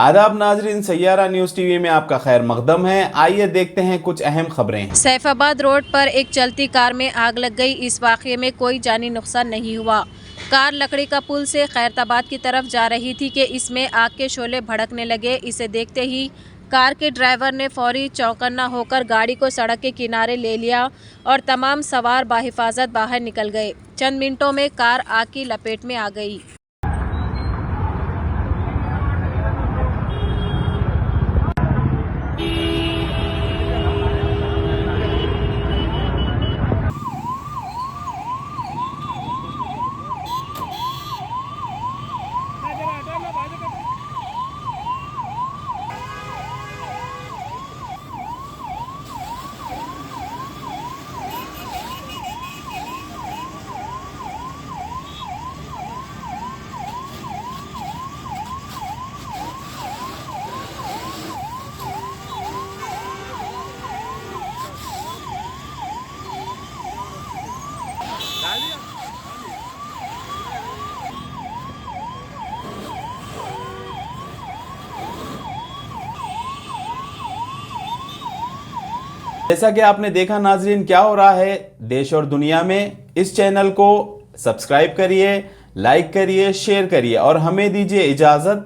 आदाब नाजरीन, Saiyaara news TV में आपका खैर मकदम है। आइए देखते हैं कुछ अहम खबरें। सैफाबाद रोड पर एक चलती कार में आग लग गई। इस वाक़ये में कोई जानी नुकसान नहीं हुआ। कार लकड़ी का पुल से खैरताबाद की तरफ जा रही थी कि इसमें आग के शोले भड़कने लगे। इसे देखते ही कार के ड्राइवर ने फौरी चौकन्ना होकर गाड़ी को सड़क के किनारे ले लिया और तमाम सवार बाहिफाजत बाहर निकल गए। चंद मिनटों में कार आग की लपेट में आ गई। जैसा कि आपने देखा नाजरीन, क्या हो रहा है देश और दुनिया में। इस चैनल को सब्सक्राइब करिए, लाइक करिए, शेयर करिए और हमें दीजिए इजाजत।